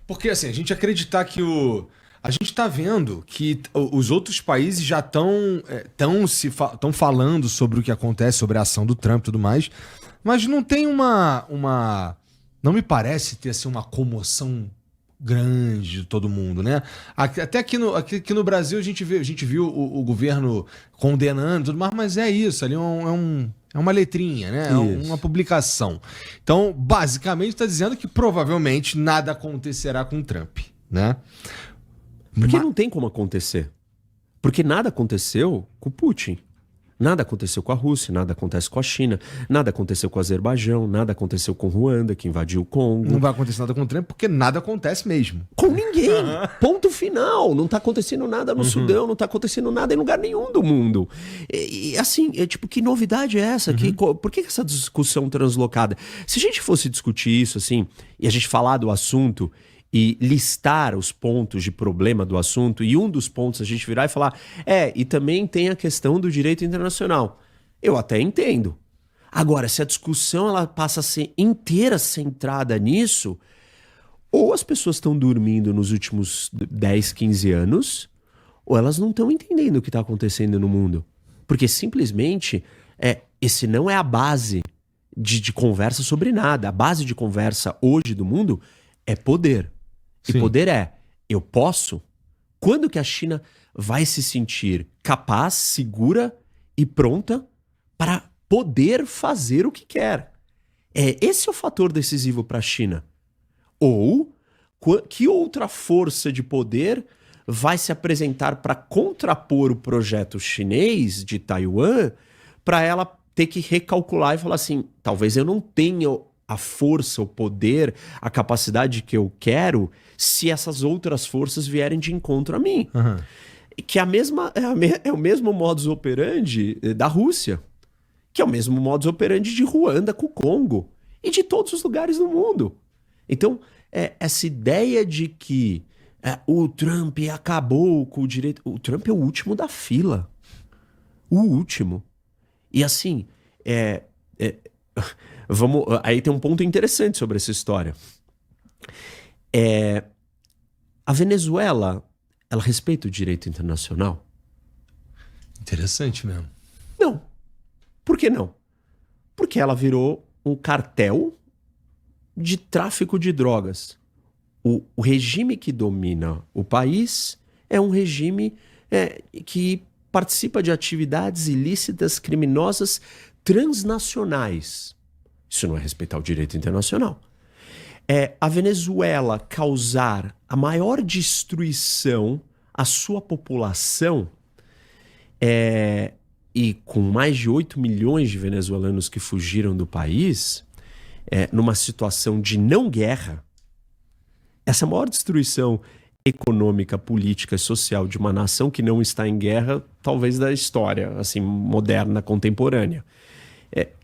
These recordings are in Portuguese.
Porque assim, a gente acreditar que a gente tá vendo que os outros países já estão falando sobre o que acontece, sobre a ação do Trump e tudo mais, mas não tem não me parece ter assim, uma comoção grande de todo mundo, né? Até aqui no Brasil a gente viu o governo condenando e tudo mais, mas é isso, ali é uma letrinha, né? É uma publicação. Então, basicamente, está dizendo que provavelmente nada acontecerá com o Trump, né? Porque não tem como acontecer. Porque nada aconteceu com o Putin. Nada aconteceu com a Rússia, nada acontece com a China, nada aconteceu com o Azerbaijão, nada aconteceu com Ruanda, que invadiu o Congo. Não vai acontecer nada com o Trump porque nada acontece mesmo. Com ninguém. Ponto final. Não tá acontecendo nada no Sudão, não tá acontecendo nada em lugar nenhum do mundo. E assim, tipo, que novidade é essa? Por que essa discussão translocada? Se a gente fosse discutir isso, assim, e a gente falar do assunto e listar os pontos de problema do assunto, e um dos pontos a gente virar e falar, e também tem a questão do direito internacional. Eu até entendo. Agora, se a discussão ela passa a ser inteira centrada nisso, ou as pessoas estão dormindo nos últimos 10, 15 anos, ou elas não estão entendendo o que está acontecendo no mundo. Porque simplesmente, esse não é a base de conversa sobre nada. A base de conversa hoje do mundo é poder. E Sim. poder eu posso? Quando que a China vai se sentir capaz, segura e pronta para poder fazer o que quer? Esse é o fator decisivo para a China. Ou que outra força de poder vai se apresentar para contrapor o projeto chinês de Taiwan para ela ter que recalcular e falar assim, talvez eu não tenha a força, o poder, a capacidade que eu quero se essas outras forças vierem de encontro a mim. Que é o mesmo modus operandi da Rússia, que é o mesmo modus operandi de Ruanda com o Congo e de todos os lugares do mundo. Então, essa ideia de que o Trump acabou com o direito... O Trump é o último da fila. O último. E assim, aí tem um ponto interessante sobre essa história. A Venezuela, ela respeita o direito internacional? Interessante mesmo. Não. Por que não? Porque ela virou um cartel de tráfico de drogas. O regime que domina o país é um regime que participa de atividades ilícitas, criminosas, transnacionais. Isso não é respeitar o direito internacional. A Venezuela causar a maior destruição à sua população, e com mais de 8 milhões de venezuelanos que fugiram do país, numa situação de não guerra, essa maior destruição econômica, política e social de uma nação que não está em guerra, talvez da história assim, moderna, contemporânea.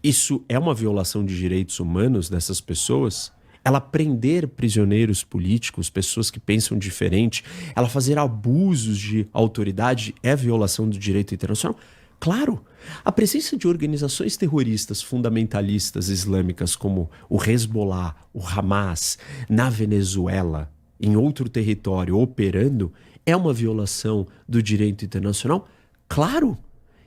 Isso é uma violação de direitos humanos dessas pessoas? Ela prender prisioneiros políticos, pessoas que pensam diferente, ela fazer abusos de autoridade é violação do direito internacional? Claro! A presença de organizações terroristas fundamentalistas islâmicas como o Hezbollah, o Hamas, na Venezuela, em outro território operando, é uma violação do direito internacional? Claro!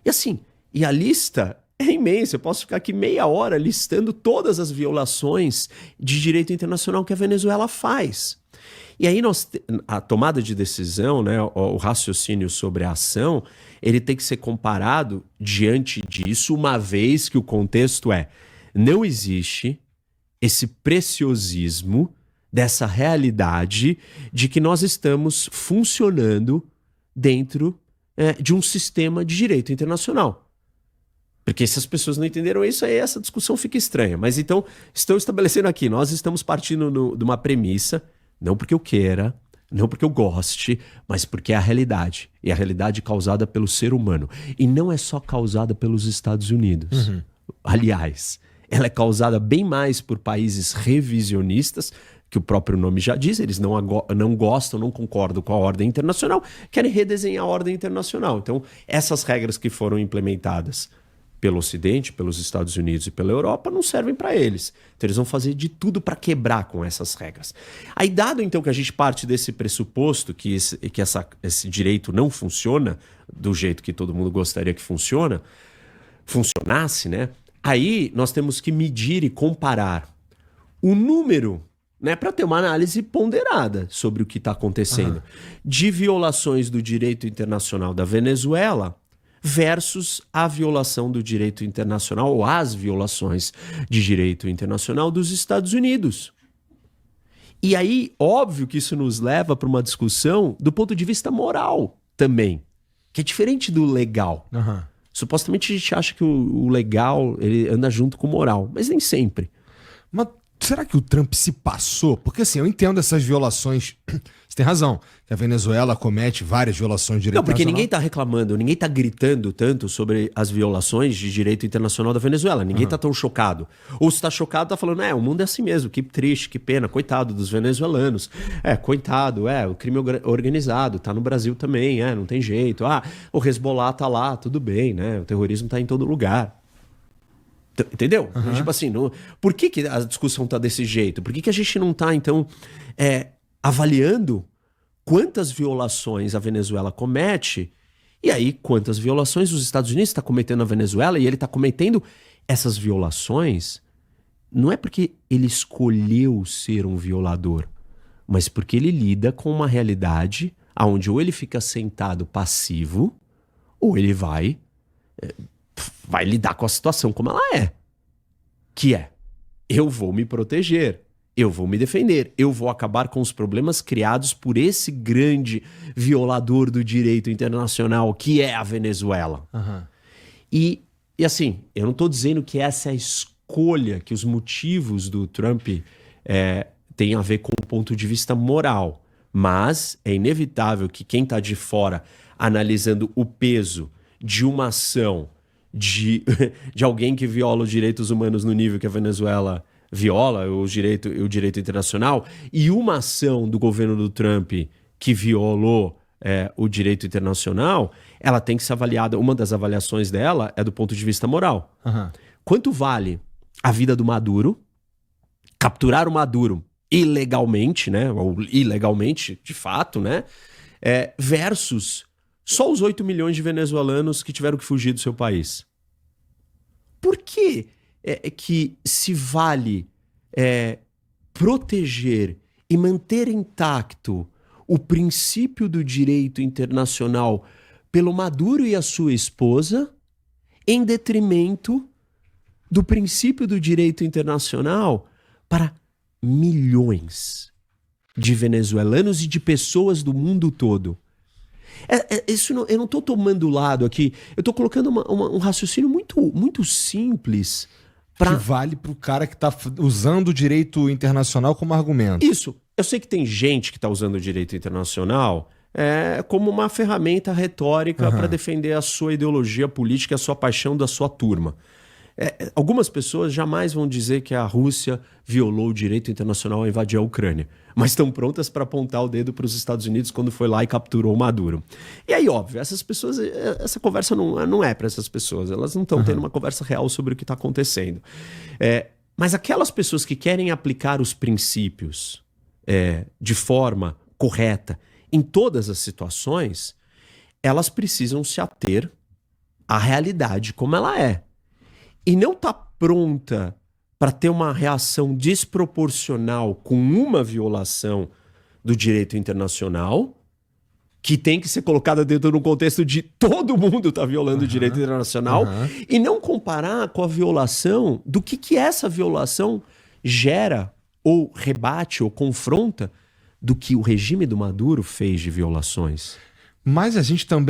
E assim, e a lista é imensa. Eu posso ficar aqui meia hora listando todas as violações de direito internacional que a Venezuela faz. E aí a tomada de decisão, né, o raciocínio sobre a ação, ele tem que ser comparado diante disso, uma vez que o contexto não existe esse preciosismo dessa realidade de que nós estamos funcionando dentro de um sistema de direito internacional. Porque se as pessoas não entenderam isso, aí essa discussão fica estranha. Mas então, estou estabelecendo aqui, nós estamos partindo de uma premissa, não porque eu queira, não porque eu goste, mas porque é a realidade. E a realidade causada pelo ser humano. E não é só causada pelos Estados Unidos. Aliás, ela é causada bem mais por países revisionistas, que o próprio nome já diz, eles não gostam, não concordam com a ordem internacional, querem redesenhar a ordem internacional. Então, essas regras que foram implementadas pelo Ocidente, pelos Estados Unidos e pela Europa, não servem para eles. Então eles vão fazer de tudo para quebrar com essas regras. Aí, dado então que a gente parte desse pressuposto que esse direito não funciona do jeito que todo mundo gostaria que funcionasse, né? Aí nós temos que medir e comparar o número, né, para ter uma análise ponderada sobre o que está acontecendo, de violações do direito internacional da Venezuela versus a violação do direito internacional ou as violações de direito internacional dos Estados Unidos. E aí, óbvio que isso nos leva para uma discussão do ponto de vista moral também, que é diferente do legal. Supostamente a gente acha que o legal ele anda junto com o moral, mas nem sempre. Mas será que o Trump se passou? Porque assim, eu entendo essas violações. Você tem razão, que a Venezuela comete várias violações de direito Não, porque internacional. ninguém está reclamando, ninguém está gritando tanto sobre as violações de direito internacional da Venezuela. Ninguém está tão chocado. Ou se está chocado, está falando, o mundo é assim mesmo, que triste, que pena, coitado dos venezuelanos. Coitado, o crime organizado, tá no Brasil também, não tem jeito. O Hezbollah tá lá, tudo bem, né? O terrorismo tá em todo lugar. Entendeu? Tipo assim, por que a discussão tá desse jeito? Por que a gente não tá, então, avaliando quantas violações a Venezuela comete e aí quantas violações os Estados Unidos estão cometendo na Venezuela e ele está cometendo essas violações não é porque ele escolheu ser um violador, mas porque ele lida com uma realidade onde ou ele fica sentado passivo ou ele vai lidar com a situação como ela é. Que é, eu vou me proteger, eu vou me defender, eu vou acabar com os problemas criados por esse grande violador do direito internacional que é a Venezuela. E assim, eu não estou dizendo que essa é a escolha, que os motivos do Trump têm a ver com o ponto de vista moral, mas é inevitável que quem está de fora analisando o peso de uma ação de alguém que viola os direitos humanos no nível que a Venezuela viola, o direito internacional, e uma ação do governo do Trump que violou o direito internacional, ela tem que ser avaliada, uma das avaliações dela é do ponto de vista moral. Quanto vale a vida do Maduro, capturar o Maduro ilegalmente, né, ou ilegalmente, de fato, né, versus só os 8 milhões de venezuelanos que tiveram que fugir do seu país. Por que que se vale proteger e manter intacto o princípio do direito internacional pelo Maduro e a sua esposa, em detrimento do princípio do direito internacional para milhões de venezuelanos e de pessoas do mundo todo? Isso não, eu não estou tomando lado aqui, eu estou colocando um raciocínio muito simples. Que vale para o cara que está usando o direito internacional como argumento. Isso. Eu sei que tem gente que está usando o direito internacional como uma ferramenta retórica para defender a sua ideologia política, a sua paixão da sua turma. Algumas pessoas jamais vão dizer que a Rússia violou o direito internacional ao invadir a Ucrânia, mas estão prontas para apontar o dedo para os Estados Unidos quando foi lá e capturou o Maduro. E aí, óbvio, essas pessoas, essa conversa não é para essas pessoas, elas não estão tendo uma conversa real sobre o que está acontecendo. Mas aquelas pessoas que querem aplicar os princípios de forma correta em todas as situações, elas precisam se ater à realidade como ela é. E não está pronta para ter uma reação desproporcional com uma violação do direito internacional, que tem que ser colocada dentro de um contexto de todo mundo está violando o direito internacional, e não comparar com a violação do que essa violação gera, ou rebate, ou confronta do que o regime do Maduro fez de violações. Mas a gente também